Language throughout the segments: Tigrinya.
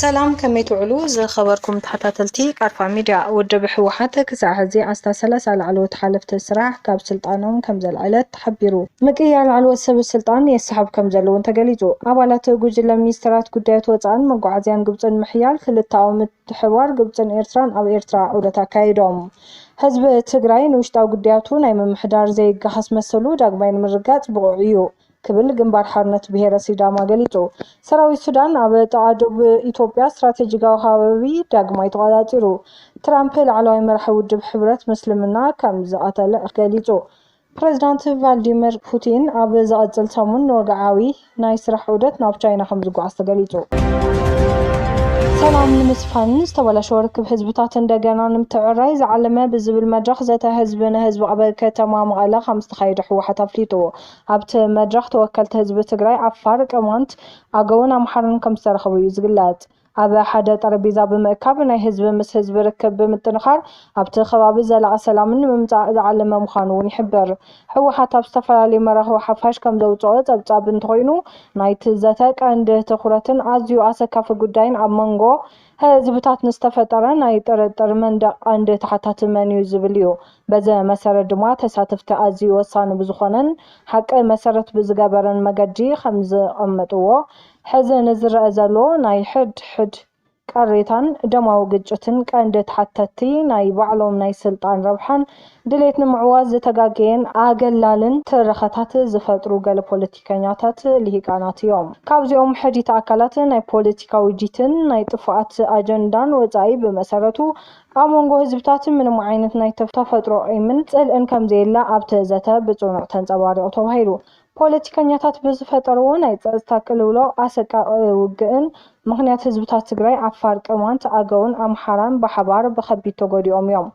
سلام كميت علو زي خبركم تحتاتلتي قرفا ميديا ودب حوحات كساع هزي أستاسلس على علو تحالف تسراح كاب سلطانهم كمزل عيلت تحبيرو مكي على علو السب السلطان يسحب كمزلو انتقاليزو عوالات جوجل ميسترات كدايت وطعن مقعزيان قبطن محيال خلطاو متحوار قبطن إرتران أو إرترا عودتا كايدوم حزب تግራይ ንውሽጣዊ ጉዳያቱ ናይ ምምሕዳር ዘይገሓስ መሰሉ ዳግማይ ንምርጋጽ ብቑዕዩ ክብል ግንባር ሓርነት ብሄረ ሲዳማ ገሊጹ ሰራዊት ሱዳን ኣብ ተዓደብ ኢትዮጵያ ስትራቴጂካዊ ከባቢ ዳግማይ ተቆጻጺሩ ትራምፕ ላዕለዋይ መራሒ ውድብ ሕብረት ምስልምና ከም ዝኣተለ ገሊጹ ፕሬዝዳንት ቫልዲሚር ፑቲን ኣብ ዝቐጽል ሰሙን ወግዓዊ ናይ ስራሕ ዑደት ናብ ቻይና ከም ዝጓዓዝ ተገሊጹ سلام نمسفن استبلشوا ركب حزبات እንደገና ንምትዕራይ ዝዓለመ ብዝብል መድረኽ ዘተ ህዝብን ህዝብ ቀበል ከተማ መቐለ ከም ዝተኻየደ ሕወሓት ኣፍሊጡ ኣብቲ መድረኽ ተወከልቲ ህዝቢ ትግራይ ዓፋር ቅማንት ኣገውን ኣምሓርን ከም ዝተረኸቡ እዩ ዝግለጽ ኣብ ሓደ ጠረጴዛ ብምእካብ ናይ ህዝቢ ምስ ህዝቢ ርክብ ብምጥንኻር ኣብቲ ከባቢ ዘላቒ ሰላምን ምምጻእ ዝዓለመ ምዃኑ እውን ይሕብር ሕወሓት ኣብ ዝተፈላለዩ መራኸቢ ሓፋሽ ከም ዘውፅኦ ጸብጻብ እንተኾይኑ ናይቲ ዘተ ቀንዲ ትኹረትን ኣዝዩ ኣሰካፊ ጉዳይን ኣብ መንጎ ህዝብታት ንዝተፈጠረ ናይ ጥርጥር መንደቕ ቀንዲ ተሓታቲ መን እዩ ዝብል እዩ በዚ መሰረት ድማ ተሳተፍቲ ኣዝዩ ወሳኒ ብዝኾነን ሓቂ መሰረት ብዝገበረን መገዲ ከም ዝቐመጥዎ ሕዚ ንዝረአ ዘሎ ናይ ሕድ ቀሬታን ደማዊ ግጭትን ቀንዲ ተሓተቲ ናይ ባዕሎም ናይ ስልጣን ረብሓን ድሌት ንምዕዋዝ ዝተጋገየን ኣገላልን ትረኸታት ዝፈጥሩ ገለ ፖለቲከኛታት ልሂቃናት እዮም ካብዚኦም ሕዲት ኣካላት ናይ ፖለቲካዊ ጂትን ናይ ጥፉኣት ኣጀንዳን ወፃኢ ብመሰረቱ ኣብ መንጎ ህዝብታት ምንም ዓይነት ናይ ተፈጥሮ ቂምን ጽልእን ከም ዘየላ ኣብቲ ዘተ ብጽኑዕ ተንጸባሪቑ ተባሂሉ ፖለቲከኛታት ብዝፈጠርዎ ናይ ጸጥታ ቅልውሎ ኣሰቃቂ ውግእን ምክንያት ህዝብታት ትግራይ ዓፋር ቅማንት ኣገውን ኣምሓራን ብሓባር ብከቢድ ተጎዲኦም እዮም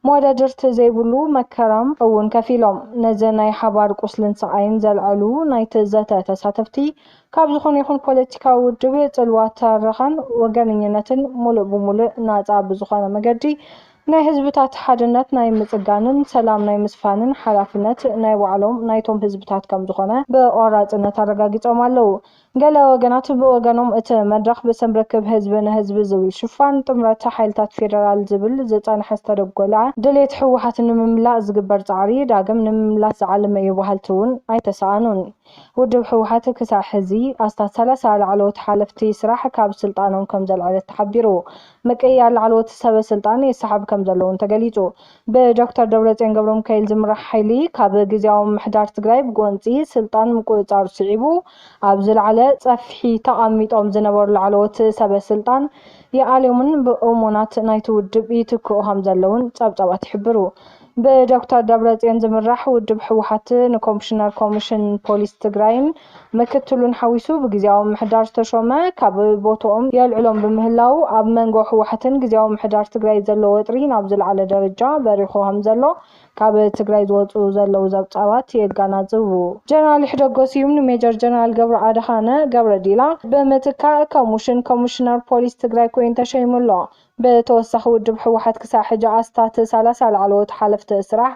መወዳድርቲ ዘይብሉ መከራም እውን ከፊሎም ነዚ ናይ ሓባር ቁስልን ስቃይን ዘልዕሉ ናይ ዘተ ተሳተፍቲ ካብ ዝኾነ ይኹን ፖለቲካዊ ውድብ ጽልዋ ተረኻን ወገንኝነትን ሙሉእ ብሙሉእ ናጻ ብዝኾነ መገዲ ናይ ህዝብታት ሓድነት ናይ ምጽጋንን ሰላም ናይ ምስፋንን ሓላፍነት ናይ ባዕሎም ናይቶም ህዝብታት ከም ዝኾነ ብቆራጽነት ኣረጋጊጾም ኣለው ገለ ወገናት ብወገኖም እቲ መድረኽ ብስም ርክብ ህዝቢ ንህዝቢ ዝብል ሽፋን ጥምረት ሓይልታት ፌደራል ዝብል ዝጸንሐ ዝተደጎልዐ ድሌት ሕወሓት ንምምላእ ዝግበር ጻዕሪ ዳግም ንምምላስ ዝዓለመ እዩ ባህልቲ እውን ኣይተሰኣኑን ውድብ ሕወሓት ክሳብ ሕዚ ኣስታት 30 ላዕለዎት ሓለፍቲ ስራሕ ካብ ስልጣኖም ከም ዘልዕለት ተሓቢሩ ምቅያር ላዕለዎት ሰበ ስልጣን የሰሓብ ከም ዘለውን ተገሊጹ ብዶክተር ደብረጽዮን ገብረሚካኤል ዝምራሕ ሓይሊ ካብ ግዝያዊ ምሕዳር ትግራይ ብጎንፂ ስልጣን ምቁፅጻር ስዒቡ ኣብ ዝለዓለ ጸፍሒ ተቐሚጦም ዝነበሩ ላዕለዎት ሰበ ስልጣን የኣልዮምን ብእሙናት ናይቲ ውድብ ይትክኡ ከም ዘለውን ጸብጻባት ይሕብሩ ብዶክተር ደብረጽዮን ዝምራሕ ውድብ ሕወሓት ንኮሚሽነር ኮሚሽን ፖሊስ ትግራይን ምክትሉን ሓዊሱ ብግዝያዊ ምሕዳር ዝተሾመ ካብ ቦታኦም የልዕሎም ብምህላው ኣብ መንጎ ሕወሓትን ግዝያዊ ምሕዳር ትግራይ ዘለዎ ወጥሪ ናብ ዝለዓለ ደረጃ በሪኹ ከም ዘሎ ካብ ትግራይ ዝወፁ ዘለው ዘብጻባት የጋናዝቡ ጀነራል ሕደጎስዩም ሜጀር ጀነራል ገብረ ኣድሃነ ገብረዲላ ብምትካእ ኮሚሽነር ፖሊስ ትግራይ ኮይኑ ተሸይሙሎ በተወሳኺ ውድብ ሕወሓት ክሳብ ሕጂ ኣስታት 30 ላዕለዎት ሓለፍቲ ስራሕ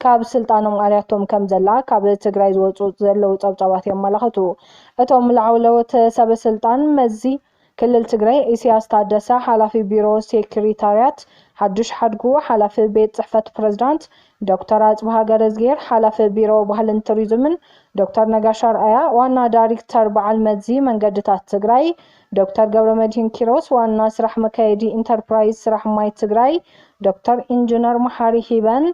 ካብ ስልጣኖም ኣልያቶም ከም ዘላ ካብ ትግራይ ዝወፁ ዘለው ጸብጻባት የመላኽቱ እቶም ላዕለዎት ሰበ ስልጣን መዚ ክልል ትግራይ ኢሳያስ ታደሰ ሓላፊ ቢሮ ሴክሬታርያት ሓዱሽ ሓድጉ ሓላፊ ቤት ጽሕፈት ፕሬዝዳንት ዶክተር ኣጽብሃ ገረዝጌር ሓላፊ ቢሮ ባህልን ቱሪዝምን ዶክተር ነጋሽ ኣርኣያ ዋና ዳይሬክተር በዓል መዚ መንገድታት ትግራይ ዶክተር ገብረመድህን ኪሮስ ዋና ስራሕ መካየዲ ኢንተርፕራይዝ ስራሕ ማይ ትግራይ ዶክተር ኢንጂነር መሐሪ ሂበን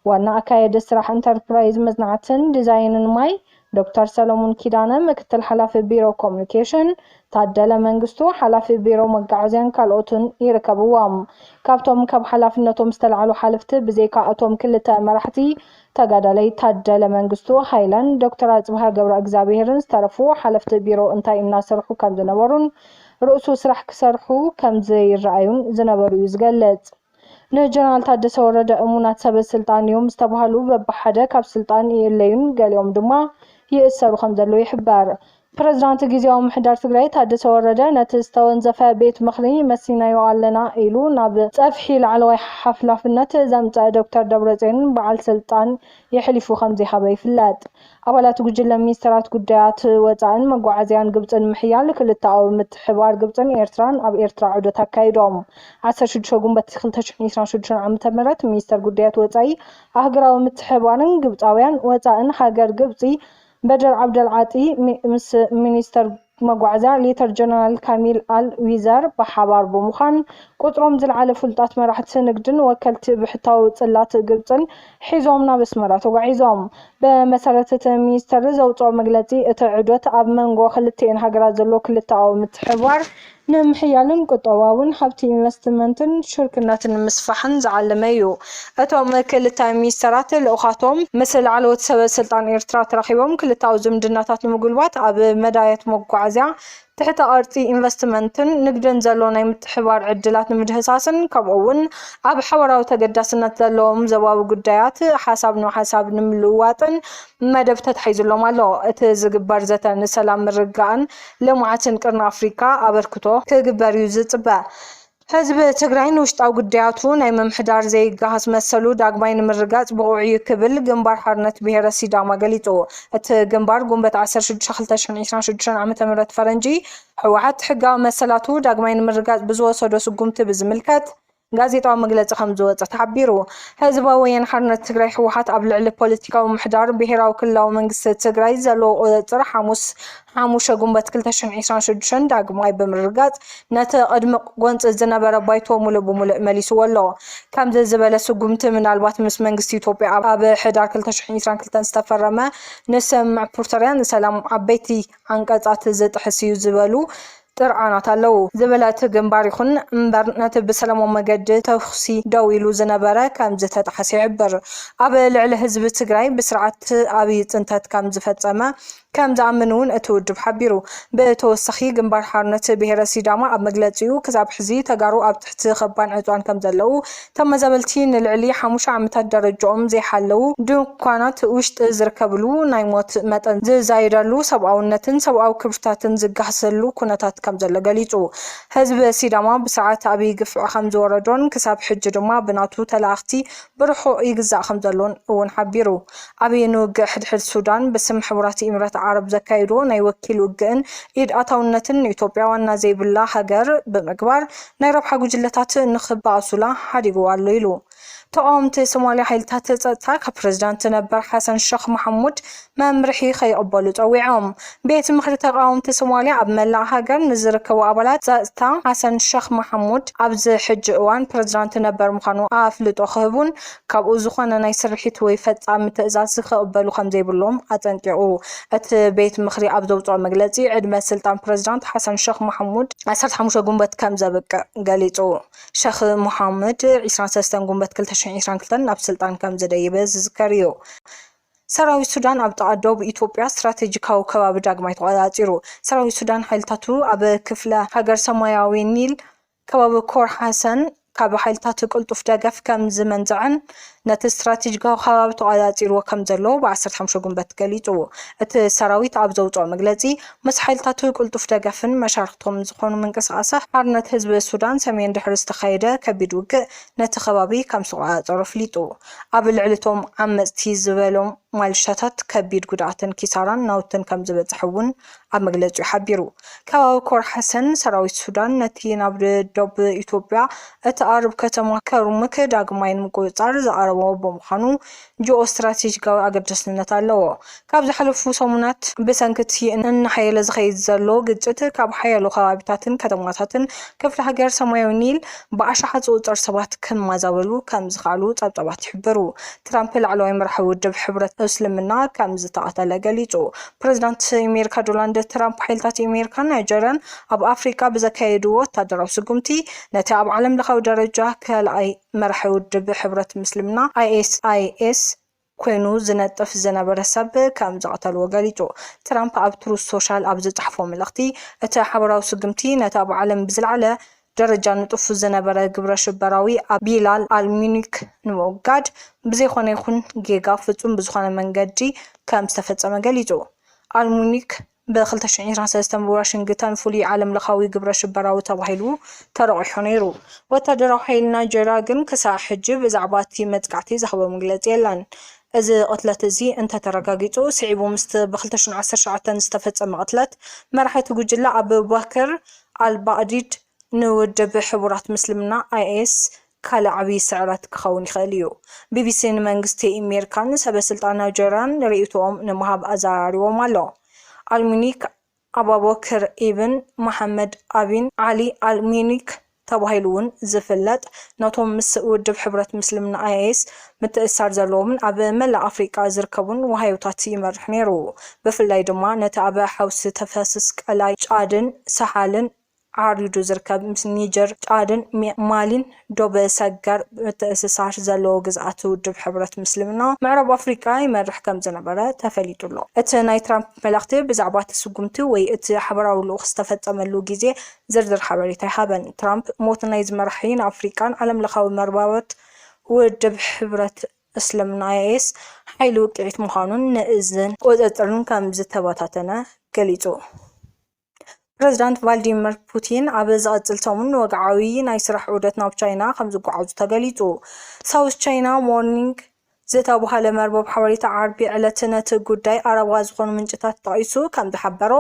ዋና አካየዲ ስራሕ ኢንተርፕራይዝ መዝናዕትን ዲዛይንን ማይ ዶክተር ሰለሞን ኪዳነ ምክትል ሓላፊ ቢሮ ኮሙኒኬሽን ታደለ መንግስቱ ሓላፊ ቢሮ መጋዓዝያን ካልኦትን ይርከብዎም ካብቶም ካብ ሓላፍነቶም ዝተልዓሉ ሓለፍቲ ብዘይካ እቶም ክልተ መራሕቲ ተጋዳላይ ታደለ መንግስቱ ሃይላን ዶክተር ኣጽብሃ ገብረ እግዚአብሔርን ዝተረፉ ሓለፍቲ ቢሮ እንታይ እናሰርሑ ከም ዝነበሩን ርእሱ ስራሕ ክሰርሑ ከም ዘይረኣዩን ዝነበሩ ዝገልጽ ንጀነራል ታደሰ ወረደ እሙናት ሰበ ስልጣን እዮም ዝተባሃሉ በብሓደ ካብ ስልጣን የለዩን ገሊኦም ድማ ይእሰሩ ከም ዘሎ ይሕበር ፕሬዝዳንት ጊዜያዊ ምሕዳር ትግራይ ታደሰ ወረደ ነቲ ዝተወንዘፈ ቤት ምኽሪ መሲናዮ ኣለና ኢሉ ናብ ፀፍሒ ላዕለዋይ ሓፍላፍነት ዘምፀአ ዶክተር ደብረጽዮን በዓል ስልጣን የሕሊፉ ከምዘይሃበ ይፍለጥ። ኣባላት ጉጅለ ሚኒስትራት ጉዳያት ወፃኢን መጓዓዝያን ግብፅን ምሕያል ክልተ ኣብ ምትሕብባር ግብፅን ኤርትራን ኣብ ኤርትራ ዑደት ኣካይዶም 16 ጉንበት 2026 ዓ.ም ሚኒስተር ጉዳያት ወፃኢ ኣህጉራዊ ምትሕብባርን ግብፃውያን ወፃኢን ሃገር ግብፂ بدر عبد العاطي مس مينستر مጓዓዝያ ሌተር ጀነራል ካሚል አል ዊዘር በሓባር በመዃን ቁጥሮም ዝለዓለ ፍልጣት መራሕቲ ንግድን ወከልቲ ብሕታዊ ጽላት ግብፅን ሒዞም ናብ ኣስመራ ተጓዒዞም በመሰረት እቲ ሚኒስተር ዘውፅኦ መግለጺ እቲ ዑደት ኣብ መንጎ ክልቲአን ሃገራት ዘሎ ክልተኣዊ ምትሕብባር ንምሕያልን ቁጠባውን ሃብቲ ኢንቨስትመንትን ሽርክነትን ምስፋሕን ዝዓለመ እዩ። እቶም ክልተ ሚኒስተራት ልኡኻቶም ምስ ላዕለዎት ሰበስልጣን ኤርትራ ተራኺቦም ክልታዊ ዝምድናታት ንምጉልባት ኣብ መዳየት መጓዓዝያ ትሕተ ቅርጺ ኢንቨስትመንትን ንግድን ዘሎ ናይ ምትሕብባር ዕድላት ንምድህሳስን ከምኡ'ውን ኣብ ሓበራዊ ተገዳስነት ዘለዎም ዘባዊ ጉዳያት ሓሳብ ንሓሳብ ንምልውዋጥን መደብ ተታሒዙሎም ኣሎ። እቲ ዝግበር ዘተ ንሰላም ምርግጋእን ልምዓትን ቅርኒ ኣፍሪካ ኣበርክቶ ክግበር እዩ ዝጽበ። ህዝብ ትግራይ ንውሽጣዊ ጉዳያቱ ናይ መምሕዳር ዘይጋሃስ መሰሉ ዳግማይ ንምርጋጽ ብቑዕዩ ክብል ግንባር ሓርነት ብሄረ ሲዳማ ገሊጹ። እቲ ግንባር ጉንበት 16 2026 ዓ.ም ፈረንጂ ሕወሓት ሕጋዊ መሰላቱ ዳግማይ ንምርጋጽ ብዝወሰዶ ስጉምቲ ብዝምልከት ጋዜጣዊ መግለጺ ከም ዝወፀ ተሓቢሩ። ህዝባዊ ወያነ ሓርነት ትግራይ ሕወሓት ኣብ ልዕሊ ፖለቲካዊ ምሕዳር ብሄራዊ ክልላዊ መንግስቲ ትግራይ ዘለዎ ቁፅጥር ሓሙስ ጉንበት 2026 ዳግማይ ብምርጋጽ ነቲ ቅድሚ ጎንፂ ዝነበረ ባይቶ ሙሉእ ብሙሉእ መሊስዎ ኣሎ። ከምዚ ዝበለ ስጉምቲ ምናልባት ምስ መንግስቲ ኢትዮጵያ ኣብ ሕዳር 2022 ዝተፈረመ ንስምምዕ ፕሪቶርያ ንሰላም ዓበይቲ አንቀጻት ዝጥሕስ እዩ ዝበሉ ጥርዓናት ኣለው ዝበለት ግንባር ይኹን እምበር ነቲ ብሰላማዊ መገዲ ተኽሲ ደው ኢሉ ዝነበረ ከም ዝተጣሓሰ ይሕብር። ኣብ ልዕሊ ህዝቢ ትግራይ ብስርዓት ዓብይ ፅንተት ከም ዝፈጸመ ከም ዝኣምን እውን እቲ ውድብ ሓቢሩ። ብተወሳኺ ግንባር ሓርነት ብሄረ ሲዳማ ኣብ መግለፂኡ ክሳብ ሕዚ ተጋሩ ኣብ ትሕቲ ከባድ ዕፅዋን ከም ዘለው ተመዛበልቲ ንልዕሊ 5 ዓመታት ደረጃኦም ዘይሓለው ድንኳናት ውሽጢ ዝርከብሉ ናይ ሞት መጠን ዝዛይደሉ ሰብኣውነትን ሰብኣዊ ክብርታትን ዝጋህሰሉ ኩነታት ከም ዘሎ ገሊጹ። ህዝቢ ሲዳማ ብስርዓት ዓብይ ግፍዒ ከም ዝወረዶን ክሳብ ሕጂ ድማ ብናቱ ተላእኽቲ ብርሑቕ ይግዛእ ከም ዘሎን እውን ሓቢሩ። ዓብይ ንውግእ ሕድሕድ ሱዳን ብስም ሕቡራት ኢሚራት ዓረብ ዘካይዶ ናይ ወኪል ውግእን ኢድ ኣታውነትን ኢትዮጵያ ዋና ዘይብላ ሃገር ብምግባር ናይ ረብሓ ጉጅለታት ንኽበኣሱላ ሓዲጉ ኣሎ ኢሉ። ተቃውምቲ ሶማልያ ሓይልታት ጸጥታ ካብ ፕሬዝዳንት ነበር ሓሰን ሼክ መሐሙድ መምርሒ ከይቕበሉ ጸዊዖም። ቤት ምኽሪ ተቃውምቲ ሶማልያ ኣብ መላእ ሃገር ንዝርከቡ ኣባላት ጸጥታ ሓሰን ሼክ መሐሙድ ኣብዚ ሕጂ እዋን ፕሬዝዳንት ነበር ምዃኑ ኣፍልጦ ክህቡን ካብኡ ዝኾነ ናይ ስርሒት ወይ ፈጻሚ ትእዛዝ ክቕበሉ ከም ዘይብሎም ኣጸንቂቑ። እቲ ቤት ምኽሪ ኣብ ዘውፅኦ መግለጺ ዕድመ ስልጣን ፕሬዝዳንት ሓሰን ሼክ መሐሙድ 15 ጉንበት ከም ዘብቅዕ ገሊጹ። ሼክ መሐሙድ 23 ጉንበት 2022 ናብ ስልጣን ከም ዝደይበ ዝዝከር እዩ። ሰራዊት ሱዳን ኣብ ተቐደው ኢትዮጵያ ስትራቴጂካዊ ከባቢ ዳግማይ ተቆጻጺሩ። ሰራዊት ሱዳን ሓይልታቱ ኣብ ክፍለ ሃገር ሰማያዊ ኒል ከባቢ ኮር ሓሰን ካብ ሓይልታት ቅልጡፍ ደገፍ ከም ዝመንጽዕን ነቲ ስትራቴጂካዊ ከባቢ ተቆጻጺሩ ከም ዘሎ ብ15 ጉንበት ገሊጹ። እቲ ሰራዊት ኣብ ዘውፅኦ መግለጺ ምስ ሓይልታቱ ቅልጡፍ ደገፍን መሻርክቶም ዝኾኑ ምንቅስቓሳት ሓርነት ህዝቢ ሱዳን ሰሜን ድሕሪ ዝተኻየደ ከቢድ ውግእ ነቲ ከባቢ ከም ዝተቆጻጸሩ ኣፍሊጡ። ኣብ ልዕሊቶም ዓመጽቲ ዝበሎም ማልሻታት ከቢድ ጉድኣትን ኪሳራን ናውትን ከም ዝበጽሕ እውን ኣብ መግለጺኡ ሓቢሩ። ከባቢ ኮር ሓሰን ሰራዊት ሱዳን ነቲ ናብ ደቡብ ኢትዮጵያ እትቐርብ ከተማ ከርሙክ ዳግማይ ንምቁፅጻር ዝቐረበ ብምዃኑ ጂኦ ስትራቴጂካዊ ኣገዳስነት ኣለዎ። ካብ ዝሓለፉ ሰሙናት ብሰንኪ እናሓየለ ዝኸይድ ዘሎ ግጭት ካብ ሓያሎ ከባቢታትን ከተማታትን ክፍለ ሃገር ሰማያዊ ኒል ብኣሽሓት ዝቁፀሩ ሰባት ከመዛበሉ ከም ዝኽኣሉ ጸብጻባት ይሕብሩ። ትራምፕ ላዕለዋይ መራሒ ውድብ ሕብረት እስልምና ከም ዝተቐተለ ገሊጹ። ፕሬዝዳንት ኣሜሪካ ዶናልድ ትራምፕ ሓይልታት ኣሜሪካን ናይጀርያን ኣብ ኣፍሪካ ብዘካየድዎ ወታደራዊ ስጉምቲ ነቲ ኣብ ዓለም ለኻዊ ደረጃ ካልኣይ መራሒ ውድብ ሕብረት ምስልምና ISIS ኮይኑ ዝነጥፍ ዝነበረ ሰብ ከም ዘቐተልዎ ገሊጹ። ትራምፕ ኣብ ትሩዝ ሶሻል ኣብ ዝጻሕፎ መልእኽቲ እቲ ሓበራዊ ስጉምቲ ነቲ ኣብ ዓለም ብዝለዓለ ደረጃ ንጡፍ ዝነበረ ግብረ ሽበራዊ ኣብ ቢላል አልሙኒክ ንምውጋድ ብዘይኮነ ይኹን ጌጋ ፍጹም ብዝኾነ መንገዲ ከም ዝተፈጸመ ገሊጹ። አልሙኒክ ب2023 بواشنطن فولي عالم لخاوي قبر شبراوي تباهيلو ترقحو نيرو وتدرو حيل نيجيريا ግን ክሳብ ሕጂ ብዛዕባቲ መጥቃዕቲ ዝህቦ መግለፂ የለን እዚ ቅትለት እዚ እንተተረጋጊፁ ስዒቡ ምስቲ ብ2017 ዝተፈፀመ ቅትለት መራሕቲ ጉጅለ አቡበከር አልባዕዲድ ንውድብ ሕቡራት ምስልምና IS ካልእ ዓብይ ስዕረት ክኸውን ይኽእል እዩ ቢቢሲ ንመንግስቲ አሜሪካን ሰበስልጣን ናይጀርያን ርእይቶኦም ንምሃብ ኣዘራሪቦም ኣሎ አልሚኒክ አቡበከር ኢብን መሐመድ አቢን አሊ አልሚኒክ ተባሂሉውን ዝፍለጥ ናቶም ምስ ውድብ ሕብረት ምስልምና IS ምትእስሳር ዘለዎምን ኣብ መላእ አፍሪቃ ዝርከቡን ወሃይታት ይመርሕ ነይሩ ብፍላይ ድማ ነቲ ኣብ ሓውሲ ተፋሰስ ቀላይ ጫድን ሰሓልን ዓሪዱ ዝርከብ ምስ ኒጀር ጫድን ማሊን ዶበ ሰገር ምትእስሳር ዘለዎ ግዝኣት ውድብ ሕብረት ምስልምና ምዕራብ አፍሪቃ ይመርሕ ከም ዝነበረ ተፈሊጡሎ እቲ ናይ ትራምፕ መልእኽቲ ብዛዕባ ስጉምቲ ወይ እቲ ሓበራዊ ልኡኽ ዝተፈጸመሉ ግዜ ዝርዝር ሓበሬታ ይሃበን ትራምፕ ሞት ናይ ዝመርሕን አፍሪቃን ዓለም ለኻዊ መርባበት ውድብ ሕብረት እስልምና IS ሓይሉ ውቅዒት ምዃኑን ንእዝን ቁፅጥርን ከም ዝተበታተነ ገሊጹ ፕሬዝዳንት ቭላድሚር ፑቲን ኣብ ዝቐፅል ሰሙን ወግዓዊ ናይ ስራሕ ዑደት ናብ ቻይና ከም ዝጓዓዙ ተገሊጹ ሳውዝ ቻይና ሞርኒንግ ዝተባሃለ መርበብ ሓበሬታ ዓርቢ ዕለት ነቲ ጉዳይ ዓረባ ዝኾኑ ምንጭታት ጠቒሱ ከም ዝሓበሮ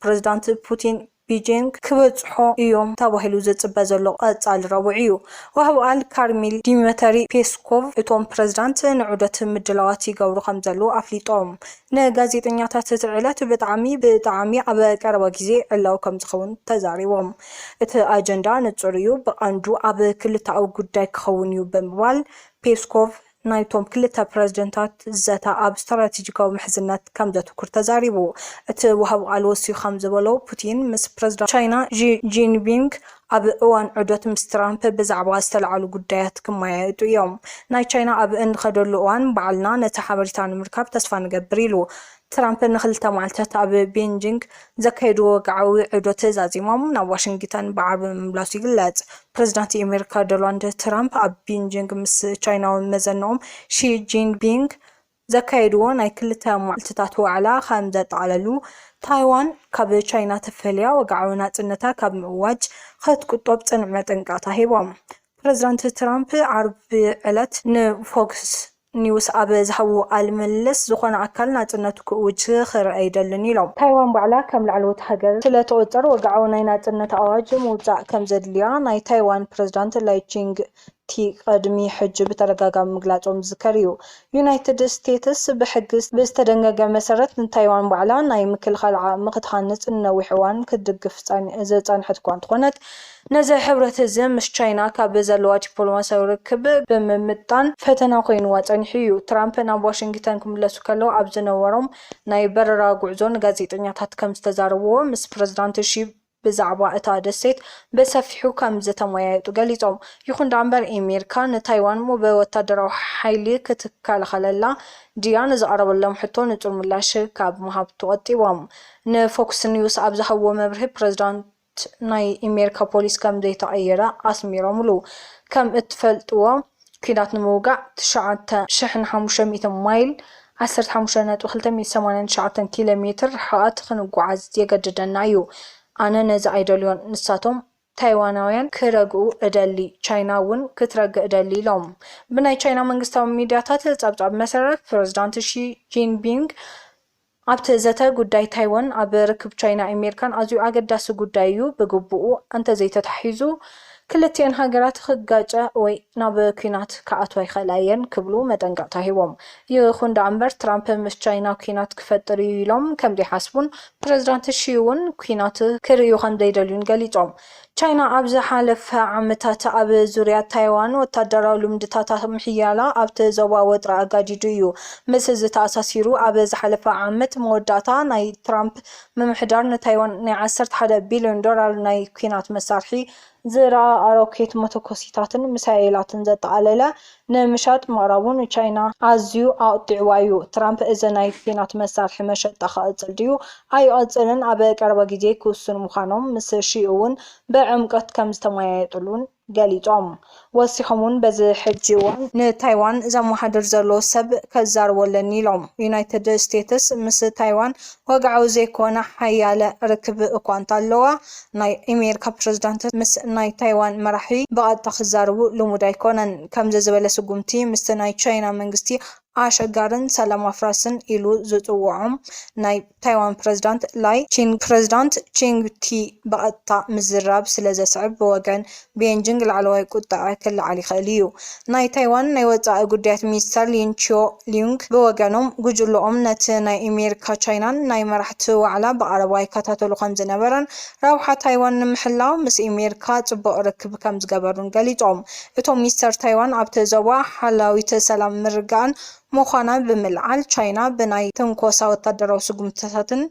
ፕሬዝዳንት ፑቲን ቤጂንግ ክበጽሖ እዮም ተባሂሉ ዝጽበ ዘሎ ቀጻሊ ረቡዕ እዩ ወሃብ አል ካርሚል ዲሚትሪ ፔስኮቭ እቶም ፕሬዝዳንት ንዑደት ምድላዋት ይገብሩ ከም ዘለዉ ኣፍሊጦም ንጋዜጠኛታት እቲ ዕለት ብጣዕሚ ኣብ ቀረባ ግዜ ዕላው ከም ዝኸውን ተዛሪቦም እቲ ኣጀንዳ ንጹር እዩ ብቐንዱ ኣብ ክልተኣዊ ጉዳይ ክኸውን እዩ ብምባል ፔስኮቭ ናይቶም ክልተ ፕሬዝደንታት ዘታ ኣብ ስትራቴጂካዊ ምሕዝነት ከም ዘትኩር ተዛሪቡ እቲ ወሃብ ቃል ወሲዩ ከም ዝበሎ ፑቲን ምስ ፕሬዝዳንት ቻይና ዢ ጂንፒንግ ኣብ እዋን ዑደት ምስ ትራምፕ ብዛዕባ ዝተለዓሉ ጉዳያት ክመያየጡ እዮም ናይ ቻይና ኣብ እንኸደሉ እዋን በዓልና ነቲ ሓበሬታ ንምርካብ ተስፋ ንገብር ኢሉ ትራምፕ ንኽልተ መዓልታት ኣብ ቤጂንግ ዘካየድዎ ወግዓዊ ዑደት ዛዚሞም ናብ ዋሽንግተን ብዓርቢ ምምላሱ ይግለጽ ፕሬዝዳንት አሜሪካ ዶናልድ ትራምፕ ኣብ ቤጂንግ ምስ ቻይናዊ መዘነኦም ሺ ጂንፒንግ ዘካየድዎ ናይ ክልተ መዓልትታት ዋዕላ ከም ዘጠቓለሉ ታይዋን ካብ ቻይና ተፈልያ ወግዓዊ ናጽነታ ካብ ምእዋጅ ክትቁጠብ ጽኑዕ መጠንቀቕታ ሂቦም ፕሬዝዳንት ትራምፕ ዓርቢ ዕለት ንፎክስ ኒውስ ኣብ ዝሃቡ ኣልመለስ ዝኾነ ኣካል ናጽነቱ ክእውጅ ክረአ ይደልን ኢሎም ታይዋን ባዕላ ከም ላዕለዎት ሃገር ስለተቆፀረ ወግዓዊ ናይ ናጽነት ኣዋጅ ምውፃእ ከም ዘድልያ ናይ ታይዋን ፕሬዝዳንት ላይ ቺንግ ቲ ቀድሚ ሕጂ ብተደጋጋሚ ምግላጾም ዝዝከር እዩ ዩናይትድ ስቴትስ ብሕጊ ብዝተደንገገ መሰረት ንታይዋን ባዕላ ናይ ምክልኻል ዓቕሚ ክትሃንጽ ንነዊሕ እዋን ክትድግፍ ዝጸንሐት እኳ እንተኾነት ነዚ ሕብረት እዚ ምስ ቻይና ካብ ዘለዋ ዲፕሎማስያዊ ርክብ ብምምጣን ፈተና ኮይኑዋ ጸኒሑ እዩ ትራምፕ ናብ ዋሽንግተን ክምለሱ ከለዉ ኣብ ዝነበሮም ናይ በረራ ጉዕዞን ጋዜጠኛታት ከም ዝተዛረብዎ ምስ ፕሬዝዳንት ሺ ብዛዕባ እታ ደሴት በሰፊሑ ከም ዝተመያየጡ ገሊጾም ይኹን እምበር አሜሪካ ንታይዋን ብወታደራዊ ሓይሊ ክትከላኸለላ ድያ ንዝቐረበሎም ሕቶ ንጹር ምላሽ ካብ ምሃብ ተቆጢቦም ንፎክስ ኒውስ ኣብ ዝሃብዎ መብርሂ ፕሬዝዳንት ናይ አሜሪካ ፖሊስ ከም ዘይተቐየረ ኣስሚሮምሉ ከም እትፈልጥዎ ኩናት ንምውጋዕ 9500 ማይል 15.289 ኪሎ ሜትር ርሕቀት ክንጓዓዝ የገድደና እዩ ኣነ ነዚ ኣይደልዮን ንሳቶም ታይዋናውያን ክረግኡ እደሊ ቻይና እውን ክትረግእ እደሊ ኢሎም ብናይ ቻይና መንግስታዊ ሚድያታት ጸብጻብ መሰረት ፕሬዝዳንት ሺ ጂንፒንግ ኣብቲ ዘተ ጉዳይ ታይዋን ኣብ ርክብ ቻይና አሜሪካን ኣዝዩ ኣገዳሲ ጉዳይ እዩ ብግቡኡ እንተዘይተታሒዙ ክልቲአን ሃገራት ክጋጨ ወይ ናብ ኩናት ከኣትዋ ይኽእላ እየን ክብሉ መጠንቀቕታ ሂቦም ይኹን እምበር ትራምፕ ምስ ቻይና ኩናት ክፈጥር እዩ ኢሎም ከም ዘይሓስቡን ፕሬዝዳንት ሺ እውን ኩናት ክርእዩ ከም ዘይደልዩን ገሊጾም ቻይና ኣብ ዝሓለፈ ዓመታት ኣብ ዙርያ ታይዋን ወታደራዊ ልምድታት ምሕያላ ኣብቲ ዞባ ወጥራ ኣጋዲዱ እዩ ምስ ዝተኣሳሲሩ ኣብ ዝሓለፈ ዓመት መወዳእታ ናይ ትራምፕ ምምሕዳር ንታይዋን ናይ $11 ቢልዮን ናይ ኩናት መሳርሒ ዝረኣ ሮኬት መተኮሲታትን ሚሳኤላትን ዘጠቃለለ ንምሻጥ ምቕራቡን ቻይና ኣዝዩ ኣቕጢዕዋ እዩ ትራምፕ እዚ ናይ ኩናት መሳርሒ መሸጣ ክቕፅል ድዩ ኣይቕፅልን ኣብ ቀረባ ግዜ ክውስኑ ምዃኖም ምስ ሺ እውን ብዕምቀት ከም ዝተመያየጡሉን ገሊጾም ወሲኹምን በዚ ሕጂ እዋን ንታይዋን ዘመሓድር ዘሎ ሰብ ከዛርበለኒ ኢሎም ዩናይትድ ስቴትስ ምስ ታይዋን ወግዓዊ ዘይኮነ ሓያለ ርክብ እኳ እንተለዋ ናይ ኣሜሪካ ፕረዚዳንት ምስ ናይ ታይዋን መራሒ ብቐጥታ ክዛረቡ ልሙድ ኣይኮነን ከም ዝበለ ስጉምቲ ምስ ናይ ቻይና መንግስቲ አሸጋርን ሰላም አፍራስን ኢሉ ዝጽውዖም ናይ ታይዋን ፕሬዝዳንት ቺንግቲ በቀጥታ ምዝራብ ስለዘስዕብ በወገን ቤጂንግ ላዕለዋይ ቁጣዕ ክልዓል ይኽእል እዩ ናይ ታይዋን ናይ ወጻኢ ጉዳያት ሚኒስተር ሊን ቺዮ ሊንግ በወገኖም ጉጅሎኦም ነቲ ናይ ኣሜሪካ ቻይናን ናይ መራሕቲ ዋዕላ በቀረባ ይከታተሉ ከም ዝነበረን ረብሓ ታይዋን ንምሕላው ምስ ኣሜሪካ ጽቡቕ ርክብ ከም ዝገበሩን ገሊጾም እቶም ሚኒስተር ታይዋን ኣብቲ ዞባ ሓላዊት ሰላም ምርጋን مخانا بملعال ቻይና በናይ ተንኮሳ ወታደራዊ ስጉምትታትን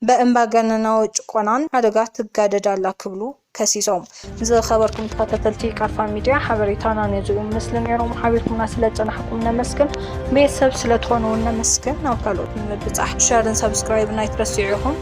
በእምባገነናዊ ጭቆናን አደጋት ትጋደዳላ ክብሉ ከሲሶም ዝኸበርኩም ተከታተልቲ ቃርፋ ሚዲያ ሓበሬታና ነዙ ምስሊ ነይሮም ሓቢርኩምና ስለጸናሕኩም ነመስግን ቤተሰብ ስለትኾኑ ነመስግን ናብ ካልኦት ምብጻሕ ሸርን ሰብስክራይብ ናይ ትረስዑ ይኹን